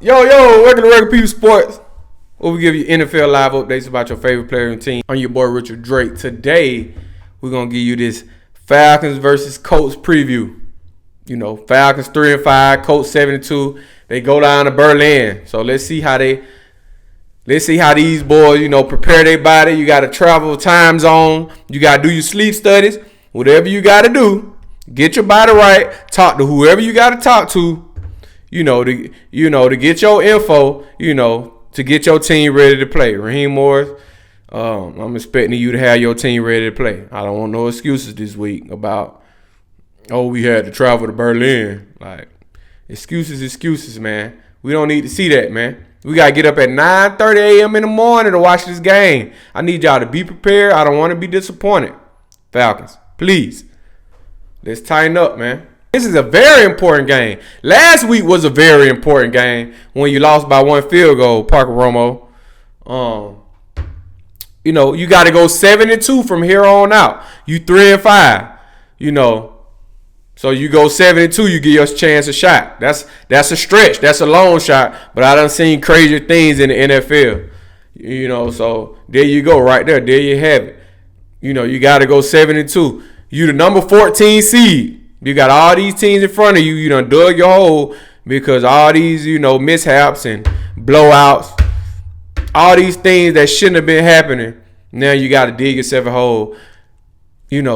Yo, welcome to Regular People Sports, where we give you NFL live updates about your favorite player and team. I'm your boy Richard Drake. Today, we're going to give you this Falcons versus Colts preview. You know, Falcons 3-5, Colts 7-2. They go down to Berlin. So let's see how these boys, prepare their body. You got to travel time zone. You got to do your sleep studies. Whatever you got to do, get your body right. Talk to whoever you got to talk to. To get your info, to get your team ready to play. Raheem Morris, I'm expecting you to have your team ready to play. I don't want no excuses this week about, we had to travel to Berlin. Like, excuses, man. We don't need to see that, man. We got to get up at 9:30 a.m. in the morning to watch this game. I need y'all to be prepared. I don't want to be disappointed. Falcons, please. Let's tighten up, man. This is a very important game. Last week was a very important game when you lost by one field goal, Parker Romo. You got to go 7-2 from here on out. You 3-5, So you go 7-2, you give us a chance a shot. That's a stretch. That's a long shot. But I done seen crazier things in the NFL. So there you go right there. There you have it. You got to go 7-2. You the number 14 seed. You got all these teams in front of you. You done dug your hole because all these, mishaps and blowouts, all these things that shouldn't have been happening. Now you got to dig yourself a hole.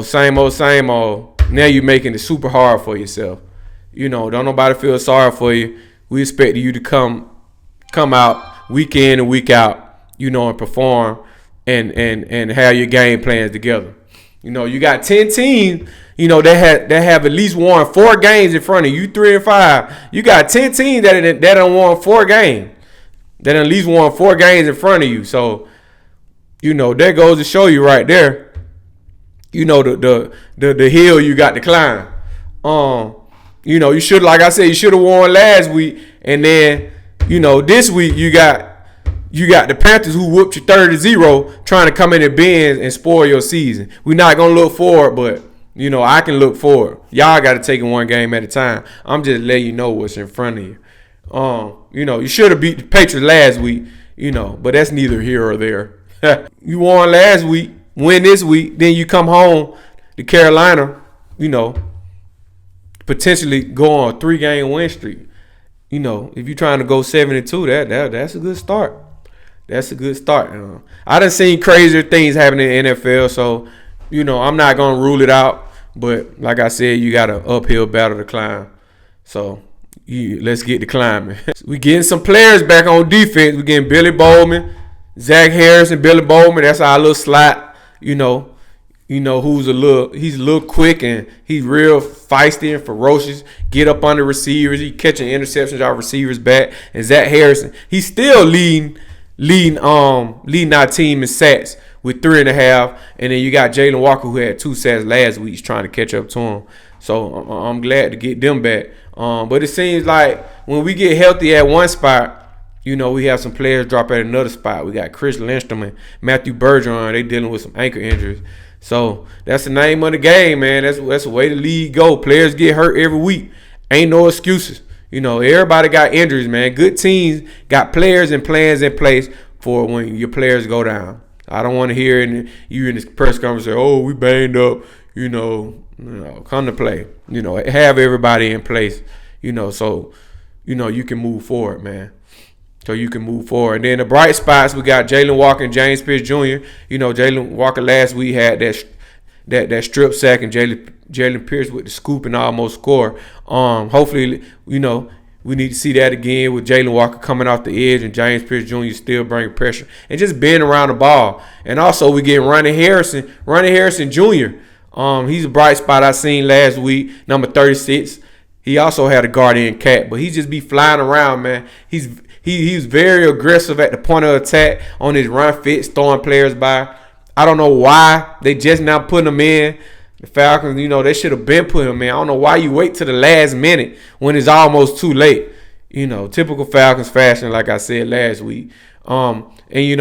Same old. Now you're making it super hard for yourself. Don't nobody feel sorry for you. We expect you to come out week in and week out, and perform and have your game plans together. You got 10 teams, that have at least won 4 games in front of you. 3-5. You got 10 teams that done won 4 games. That at least won 4 games in front of you. So, that goes to show you right there. The hill you got to climb. You should, like I said, you should have won last week, and then, this week you got the Panthers who whooped you 30-0 trying to come in and bend and spoil your season. We're not gonna look forward, but I can look forward. Y'all got to take it one game at a time. I'm just letting you know what's in front of you. You should have beat the Patriots last week, but that's neither here or there. You won last week, win this week, then you come home to Carolina, potentially go on a 3-game win streak. If you're trying to go 7-2, that's a good start. That's a good start. I done seen crazier things happening in the NFL, so, I'm not going to rule it out. But like I said, you got an uphill battle to climb. So let's get to climbing. We getting some players back on defense. We getting Billy Bowman, Zach Harris, and Billy Bowman. That's our little slot. He's a little quick and he's real feisty and ferocious. Get up on the receivers. He catching interceptions our receivers back. And Zach Harrison, he's still leading our team in sacks with 3.5, and then you got Jalen Walker who had 2 sacks last week. He's trying to catch up to him. So I'm glad to get them back. But it seems like when we get healthy at one spot, we have some players drop at another spot. We got Chris Lindstrom and Matthew Bergeron. They dealing with some ankle injuries. So that's the name of the game, man. That's the way the league go. Players get hurt every week. Ain't no excuses. Everybody got injuries, man. Good teams got players and plans in place for when your players go down. I don't want to hear you in this press conference say, we banged up, come to play. Have everybody in place, so, you can move forward, man. So you can move forward. And then the bright spots, we got Jalen Walker and James Pierce Jr. Jalen Walker last week had that strip sack, and Jalen Pierce with the scoop and almost score. Hopefully, we need to see that again with Jalen Walker coming off the edge and James Pierce Jr. still bringing pressure and just being around the ball. And also we get Ronnie Harrison Jr. He's a bright spot I seen last week, number 36. He also had a guardian cat, but he just be flying around, man. He's very aggressive at the point of attack on his run fits, throwing players by. I don't know why they just now putting him in. The Falcons, they should have been putting him in. I don't know why you wait to the last minute when it's almost too late. Typical Falcons fashion, like I said last week. And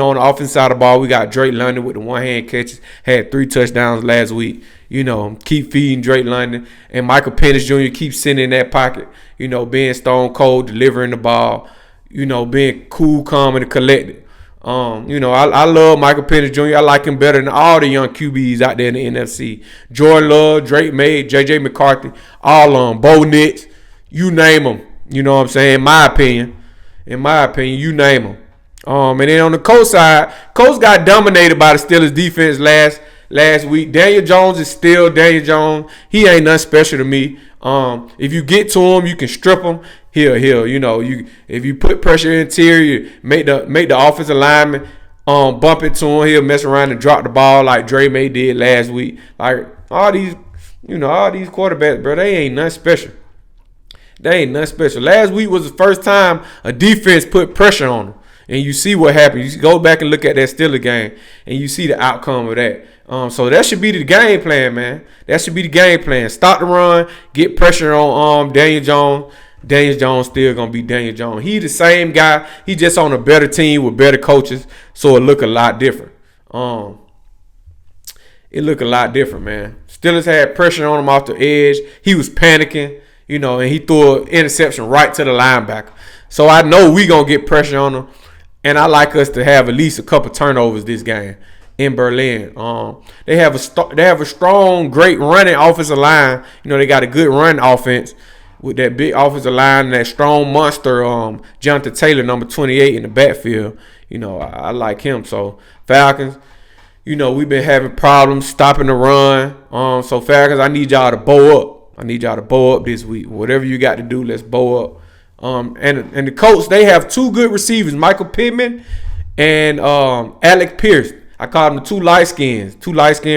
on the offense side of the ball, we got Drake London with the one-hand catches. Had 3 touchdowns last week. Keep feeding Drake London. And Michael Penix Jr. keeps sitting in that pocket. Being stone cold, delivering the ball. being cool, calm, and collected. I love Michael Penix Jr. I like him better than all the young QBs out there in the NFC. Jordan Love, Drake May, J.J. McCarthy, all of them. Bo Nix, you name them. You know what I'm saying? In my opinion, you name them. And then on the Colts side, Colts got dominated by the Steelers defense last week. Daniel Jones is still Daniel Jones. He ain't nothing special to me. If you get to him, you can strip him. He'll if you put pressure interior, make the offensive lineman bump it to him, he'll mess around and drop the ball like Dre May did last week. Like all these quarterbacks, bro, they ain't nothing special. Last week was the first time a defense put pressure on them. And you see what happened. You go back and look at that Steelers game, and you see the outcome of that. So that should be the game plan, man. That should be the game plan. Stop the run, get pressure on Daniel Jones. Daniel Jones still going to be Daniel Jones. He the same guy. He just on a better team with better coaches, so it look a lot different. It look a lot different, man. Steelers had pressure on him off the edge. He was panicking, and he threw an interception right to the linebacker. So I know we going to get pressure on him. And I like us to have at least a couple turnovers this game in Berlin. They have a strong, great running offensive line. They got a good run offense with that big offensive line and that strong monster, Jonathan Taylor, number 28 in the backfield. I like him. So Falcons, we've been having problems stopping the run. So Falcons, I need y'all to bow up. This week. Whatever you got to do, let's bow up. And the Colts, they have two good receivers, Michael Pittman and Alec Pierce. I call them the two light skins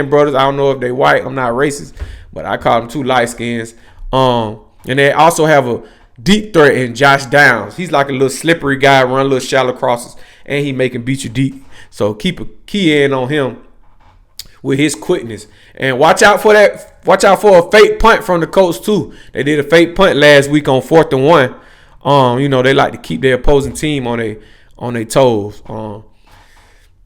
brothers. I don't know if they white. I'm not racist, but I call them two light skins. And they also have a deep threat in Josh Downs. He's like a little slippery guy, run a little shallow crosses, and he make him beat you deep. So keep a key in on him with his quickness. And watch out for that. Watch out for a fake punt from the Colts too. They did a fake punt last week on 4th and 1. They like to keep their opposing team on their toes.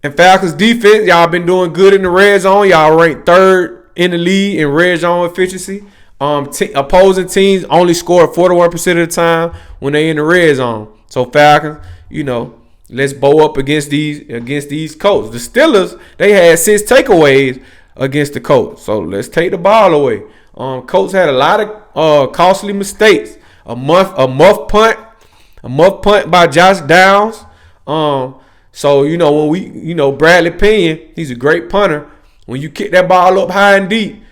And Falcons defense, y'all been doing good in the red zone. Y'all ranked 3rd in the league in red zone efficiency. Opposing teams only score 41% of the time when they in the red zone. So Falcons, let's bow up against these Colts. The Steelers, they had 6 takeaways against the Colts. So let's take the ball away. Colts had a lot of costly mistakes. A muff punt by Josh Downs. So when we Bradley Pinion, he's a great punter. When you kick that ball up high and deep,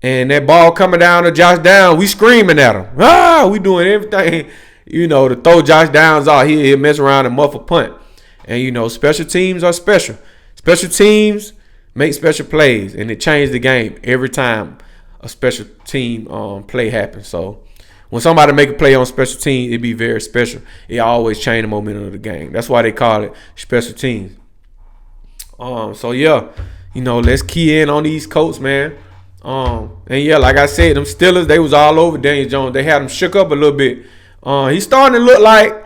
and that ball coming down to Josh Downs, we screaming at him. We doing everything, to throw Josh Downs out. He'll mess around and muff a punt. And special teams are special. Special teams make special plays, and it changes the game every time a special team play happens. So when somebody make a play on special teams, it be very special. It always change the momentum of the game. That's why they call it special teams. Let's key in on these Colts, man. Like I said, them Steelers, they was all over Daniel Jones. They had him shook up a little bit. He's starting to look like,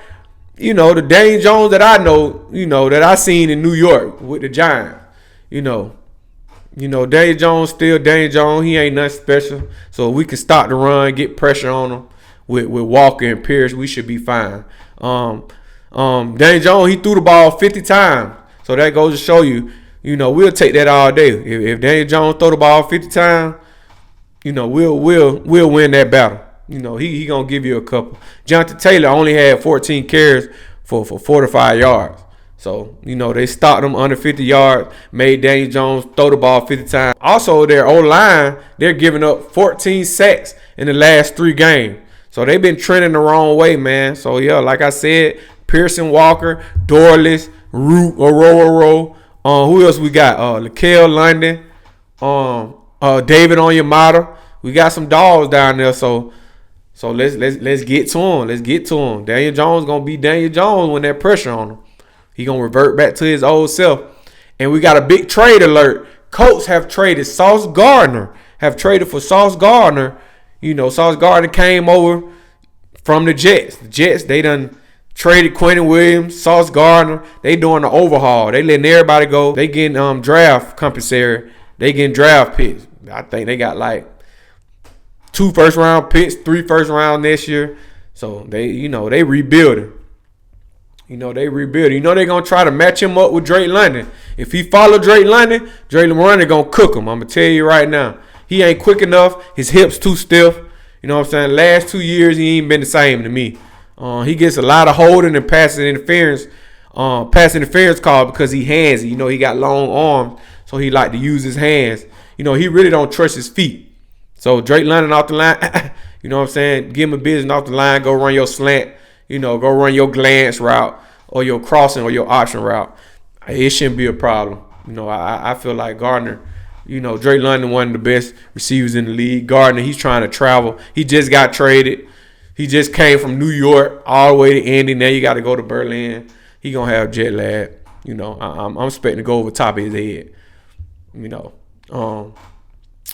the Daniel Jones that I know, that I seen in New York with the Giants. Daniel Jones still Daniel Jones. He ain't nothing special. So if we can stop the run, get pressure on him with Walker and Pierce, we should be fine. Daniel Jones, he threw the ball 50 times. So that goes to show you, we'll take that all day. If Daniel Jones throw the ball 50 times, we'll win that battle. He gonna give you a couple. Jonathan Taylor only had 14 carries for 45 yards. So, they stopped him under 50 yards, made Daniel Jones throw the ball 50 times. Also, their O-line, they're giving up 14 sacks in the last 3 games. So, they've been trending the wrong way, man. So, like I said, Pearson, Walker, Dorless, Root, Oro. Who else we got? Laquel London, David Onyemata. We got some dogs down there, so let's get to him. Let's get to him. Daniel Jones gonna be Daniel Jones when that pressure on him. He gonna revert back to his old self. And we got a big trade alert. Colts have traded Sauce Gardner. Have traded for Sauce Gardner. Sauce Gardner came over from the Jets. The Jets, they done traded Quentin Williams, Sauce Gardner. They doing the overhaul. They letting everybody go. They getting draft compensatory. They getting draft picks. I think they got like 2 first-round picks, 3 first-round next year. So they rebuilding. You know, they rebuild. You know they're going to try to match him up with Drake London. If he follow Drake London going to cook him. I'm going to tell you right now. He ain't quick enough. His hips too stiff. You know what I'm saying? Last 2 years, he ain't been the same to me. He gets a lot of holding and passing interference call because he handsy. You know, he got long arms, so he like to use his hands. You know, he really don't trust his feet. So Drake London off the line, you know what I'm saying? Give him a business off the line. Go run your slant. You know, go run your glance route or your crossing or your option route. It shouldn't be a problem. You know, I feel like Gardner, you know, Drake London, one of the best receivers in the league. Gardner, he's trying to travel. He just got traded. He just came from New York all the way to Indy. Now you got to go to Berlin. He going to have jet lag. You know, I'm expecting to go over top of his head. You know.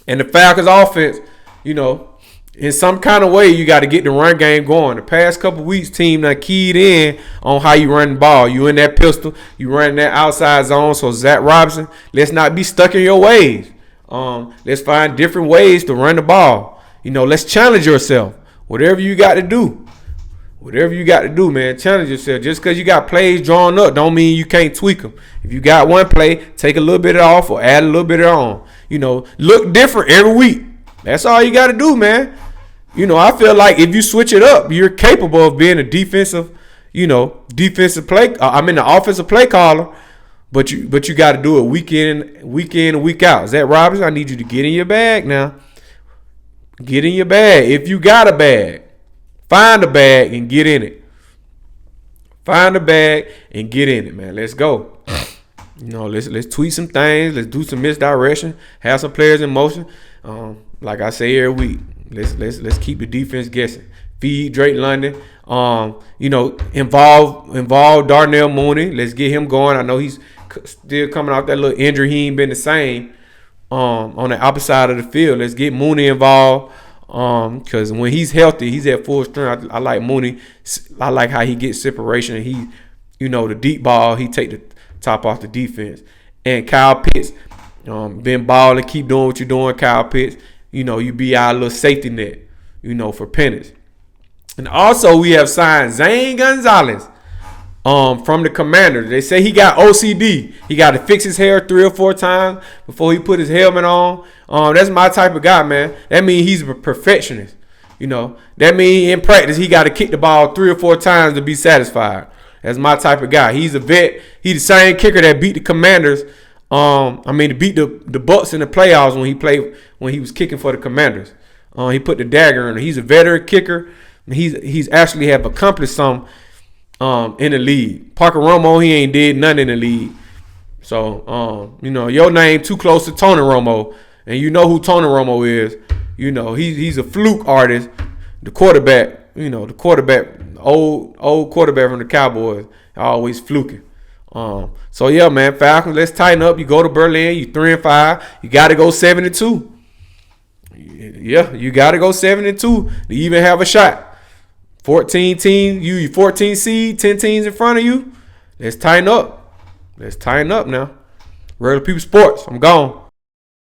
And the Falcons offense, you know, in some kind of way, you got to get the run game going. The past couple weeks, team done keyed in on how you run the ball. You in that pistol, you run that outside zone. So Zach Robinson, let's not be stuck in your ways. Let's find different ways to run the ball. You know, let's challenge yourself. Whatever you got to do. Whatever you got to do, man, challenge yourself. Just because you got plays drawn up don't mean you can't tweak them. If you got one play, take a little bit off or add a little bit on. You know, look different every week. That's all you got to do, man. You know, I feel like if you switch it up, you're capable of being a offensive play caller. But you got to do it week in and week out. Zach Robinson, I need you to get in your bag now. Get in your bag. If you got a bag, find a bag and get in it. Find a bag and get in it, man. Let's go. You know, let's tweak some things. Let's do some misdirection. Have some players in motion. Like I say every week, let's keep the defense guessing. Feed Drake London. You know, involve Darnell Mooney. Let's get him going. I know he's still coming off that little injury. He ain't been the same on the opposite side of the field. Let's get Mooney involved. Because when he's healthy, he's at full strength. I like Mooney. I like how he gets separation. He, you know, the deep ball, he take the top off the defense. And Kyle Pitts, been balling, keep doing what you're doing, Kyle Pitts. You know, you be our little safety net, you know, for Pennis. And also we have signed Zane Gonzalez from the Commanders. They say he got OCD. He got to fix his hair 3 or 4 times before he put his helmet on. That's my type of guy, man. That means he's a perfectionist. You know, that means in practice he got to kick the ball 3 or 4 times to be satisfied. That's my type of guy. He's a vet. He's the same kicker that beat the Commanders. Beat the Bucks in the playoffs when he was kicking for the Commanders. He put the dagger in. He's a veteran kicker. He's actually have accomplished some in the league. Parker Romo, he ain't did nothing in the league. So, you know, your name too close to Tony Romo, and you know who Tony Romo is. You know, he's a fluke artist. The quarterback, old quarterback from the Cowboys, always fluking. So yeah, man, Falcons, let's tighten up. You go to Berlin, you 3-5. You got to go 7-2. Yeah, you got to go 7-2 to even have a shot. 14 teams, you 14 seed, 10 teams in front of you. Let's tighten up. Let's tighten up now. Regular People Sports. I'm gone.